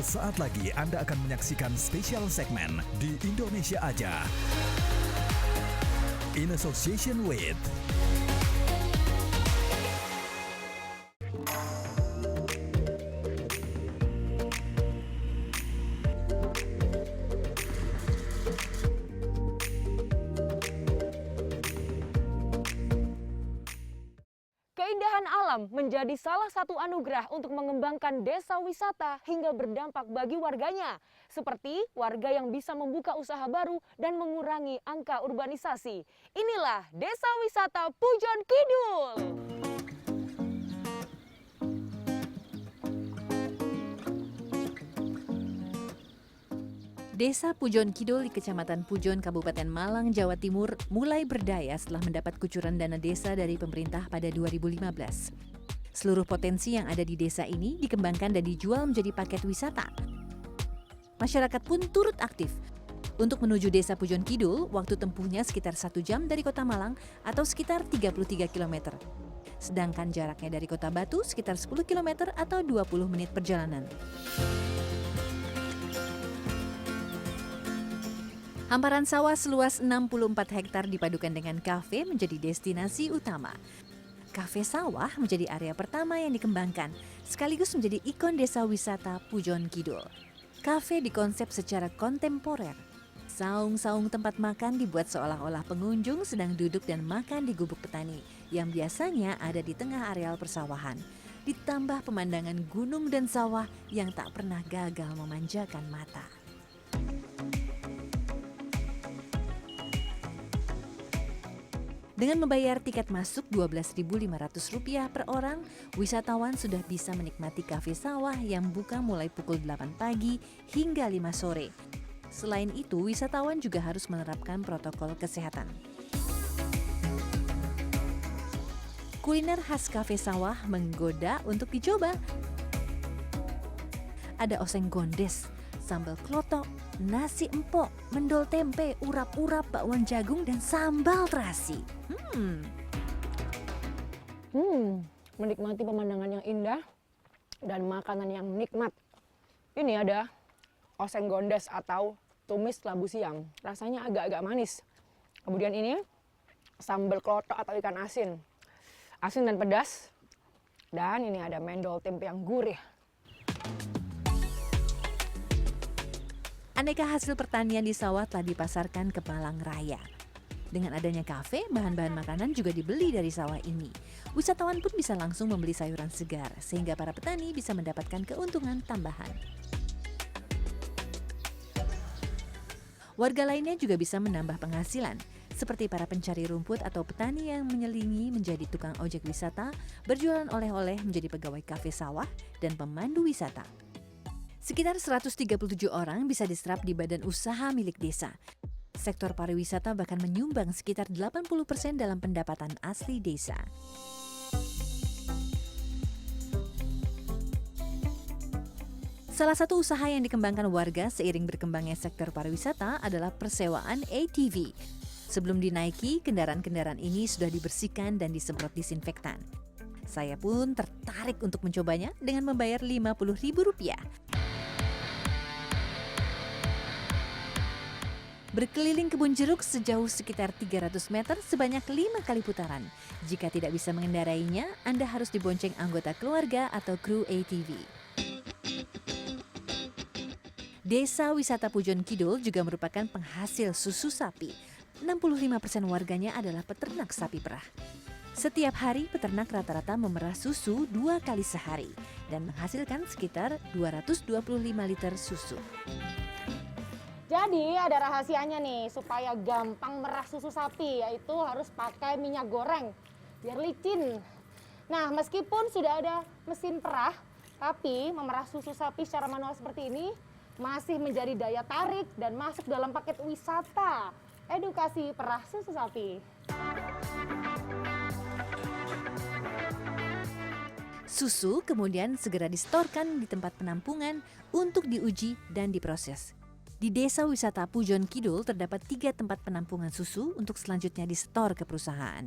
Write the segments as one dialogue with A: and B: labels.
A: Sesaat lagi Anda akan menyaksikan spesial segmen di Indonesia Aja. In association with
B: Keindahan alam menjadi salah satu anugerah untuk mengembangkan desa wisata hingga berdampak bagi warganya. Seperti warga yang bisa membuka usaha baru dan mengurangi angka urbanisasi. Inilah Desa Wisata Pujon Kidul.
C: Desa Pujon Kidul di Kecamatan Pujon, Kabupaten Malang, Jawa Timur mulai berdaya setelah mendapat kucuran dana desa dari pemerintah pada 2015. Seluruh potensi yang ada di desa ini dikembangkan dan dijual menjadi paket wisata. Masyarakat pun turut aktif. Untuk menuju Desa Pujon Kidul, waktu tempuhnya sekitar 1 jam dari Kota Malang atau sekitar 33 km. Sedangkan jaraknya dari Kota Batu sekitar 10 km atau 20 menit perjalanan. Hamparan sawah seluas 64 hektar dipadukan dengan kafe menjadi destinasi utama. Kafe sawah menjadi area pertama yang dikembangkan, sekaligus menjadi ikon desa wisata Pujon Kidul. Kafe dikonsep secara kontemporer. Saung-saung tempat makan dibuat seolah-olah pengunjung sedang duduk dan makan di gubuk petani yang biasanya ada di tengah areal persawahan. Ditambah pemandangan gunung dan sawah yang tak pernah gagal memanjakan mata. Dengan membayar tiket masuk Rp12.500 per orang, wisatawan sudah bisa menikmati kafe sawah yang buka mulai pukul 8 pagi hingga 5 sore. Selain itu, wisatawan juga harus menerapkan protokol kesehatan. Kuliner khas kafe sawah menggoda untuk dicoba. Ada oseng gondes, sambal klotok, nasi empok, mendol tempe, urap-urap, bakwan jagung, dan sambal terasi.
B: Menikmati pemandangan yang indah dan makanan yang nikmat. Ini ada oseng gondes atau tumis labu siam. Rasanya agak-agak manis. Kemudian ini sambal klotok atau ikan asin. Asin dan pedas. Dan ini ada mendol tempe yang gurih.
C: Aneka hasil pertanian di sawah telah dipasarkan ke Malang Raya. Dengan adanya kafe, bahan-bahan makanan juga dibeli dari sawah ini. Wisatawan pun bisa langsung membeli sayuran segar, sehingga para petani bisa mendapatkan keuntungan tambahan. Warga lainnya juga bisa menambah penghasilan, seperti para pencari rumput atau petani yang menyelingi menjadi tukang ojek wisata, berjualan oleh-oleh menjadi pegawai kafe sawah, dan pemandu wisata. Sekitar 137 orang bisa diserap di badan usaha milik desa. Sektor pariwisata bahkan menyumbang sekitar 80% dalam pendapatan asli desa. Salah satu usaha yang dikembangkan warga seiring berkembangnya sektor pariwisata adalah persewaan ATV. Sebelum dinaiki, kendaraan-kendaraan ini sudah dibersihkan dan disemprot disinfektan. Saya pun tertarik untuk mencobanya dengan membayar Rp50.000. Berkeliling kebun jeruk sejauh sekitar 300 meter sebanyak 5 kali putaran. Jika tidak bisa mengendarainya, Anda harus dibonceng anggota keluarga atau kru ATV. Desa Wisata Pujon Kidul juga merupakan penghasil susu sapi. 65% warganya adalah peternak sapi perah. Setiap hari peternak rata-rata memerah susu 2 kali sehari dan menghasilkan sekitar 225 liter susu.
B: Jadi ada rahasianya nih supaya gampang merah susu sapi, yaitu harus pakai minyak goreng biar licin. Nah, meskipun sudah ada mesin perah, tapi memerah susu sapi secara manual seperti ini masih menjadi daya tarik dan masuk dalam paket wisata edukasi perah susu sapi.
C: Susu kemudian segera disetorkan di tempat penampungan untuk diuji dan diproses. Di Desa Wisata Pujon Kidul terdapat 3 tempat penampungan susu untuk selanjutnya disetor ke perusahaan.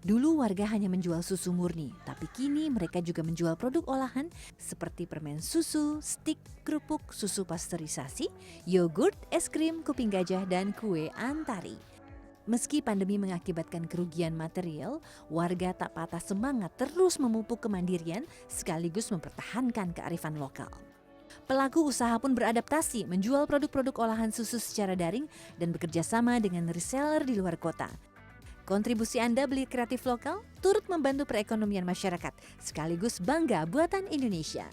C: Dulu warga hanya menjual susu murni, tapi kini mereka juga menjual produk olahan seperti permen susu, stik, kerupuk, susu pasteurisasi, yogurt, es krim, kuping gajah, dan kue antari. Meski pandemi mengakibatkan kerugian material, warga tak patah semangat terus memupuk kemandirian sekaligus mempertahankan kearifan lokal. Pelaku usaha pun beradaptasi menjual produk-produk olahan susu secara daring dan bekerja sama dengan reseller di luar kota. Kontribusi Anda beli kreatif lokal turut membantu perekonomian masyarakat, sekaligus bangga buatan Indonesia.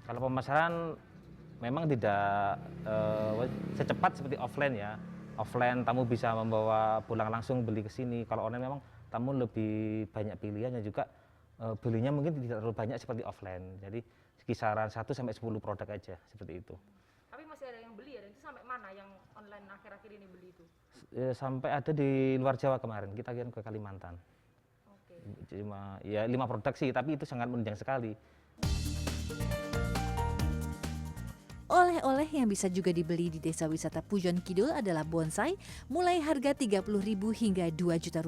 D: Kalau pemasaran memang tidak secepat seperti offline ya. Offline tamu bisa membawa pulang langsung beli ke sini. Kalau online memang tamu lebih banyak pilihannya juga belinya mungkin tidak terlalu banyak seperti offline. Jadi kisaran 1 sampai 10 produk aja seperti itu.
B: Tapi masih ada yang beli ya, dan itu sampai mana yang online akhir-akhir ini beli itu?
D: Sampai ada di luar Jawa kemarin, kita kirim ke Kalimantan.
B: Oke.
D: Cuma ya 5 produk sih, tapi itu sangat menunjang sekali.
C: Oleh-oleh yang bisa juga dibeli di Desa Wisata Pujon Kidul adalah bonsai mulai harga Rp30.000 hingga Rp2 juta.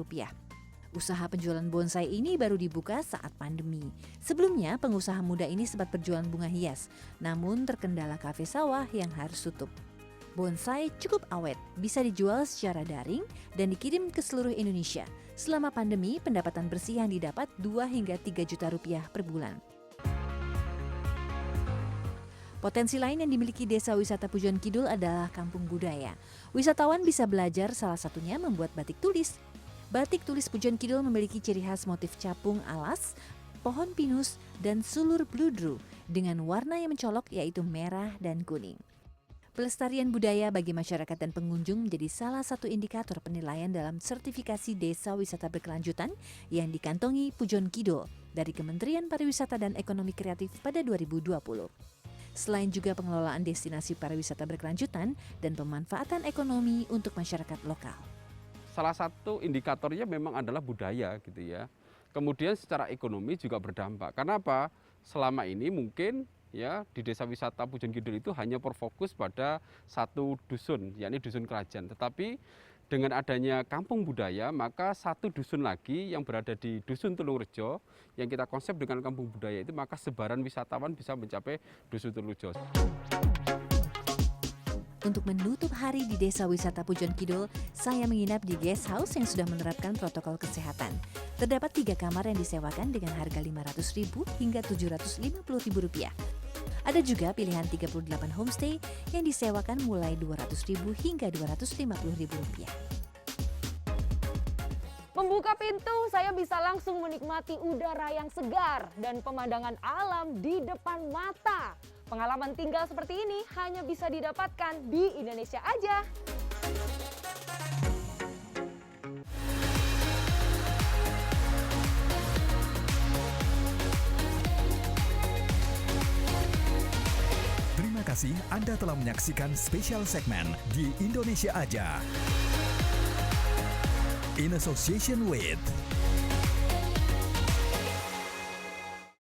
C: Usaha penjualan bonsai ini baru dibuka saat pandemi. Sebelumnya, pengusaha muda ini sempat berjualan bunga hias, namun terkendala kafe sawah yang harus tutup. Bonsai cukup awet, bisa dijual secara daring dan dikirim ke seluruh Indonesia. Selama pandemi, pendapatan bersih yang didapat Rp2 hingga Rp3 juta per bulan. Potensi lain yang dimiliki Desa Wisata Pujon Kidul adalah kampung budaya. Wisatawan bisa belajar salah satunya membuat batik tulis. Batik tulis Pujon Kidul memiliki ciri khas motif capung alas, pohon pinus, dan sulur bludru dengan warna yang mencolok yaitu merah dan kuning. Pelestarian budaya bagi masyarakat dan pengunjung menjadi salah satu indikator penilaian dalam sertifikasi Desa Wisata Berkelanjutan yang dikantongi Pujon Kidul dari Kementerian Pariwisata dan Ekonomi Kreatif pada 2020. Selain juga pengelolaan destinasi pariwisata berkelanjutan dan pemanfaatan ekonomi untuk masyarakat lokal.
E: Salah satu indikatornya memang adalah budaya gitu ya. Kemudian secara ekonomi juga berdampak. Karena apa? Selama ini mungkin ya di Desa Wisata Pujon Kidul itu hanya berfokus pada satu dusun, yakni dusun Kerajaan. Tetapi dengan adanya kampung budaya, maka satu dusun lagi yang berada di Dusun Tulungrejo yang kita konsep dengan kampung budaya itu, maka sebaran wisatawan bisa mencapai Dusun Tulungrejo.
C: Untuk menutup hari di Desa Wisata Pujon Kidul, saya menginap di guest house yang sudah menerapkan protokol kesehatan. Terdapat 3 kamar yang disewakan dengan harga Rp500.000 hingga Rp750.000. Ada juga pilihan 38 homestay yang disewakan mulai Rp200.000 hingga Rp250.000.
B: Membuka pintu, saya bisa langsung menikmati udara yang segar dan pemandangan alam di depan mata. Pengalaman tinggal seperti ini hanya bisa didapatkan di Indonesia aja.
A: Terima kasih Anda telah menyaksikan spesial segmen di Indonesia Aja. In association with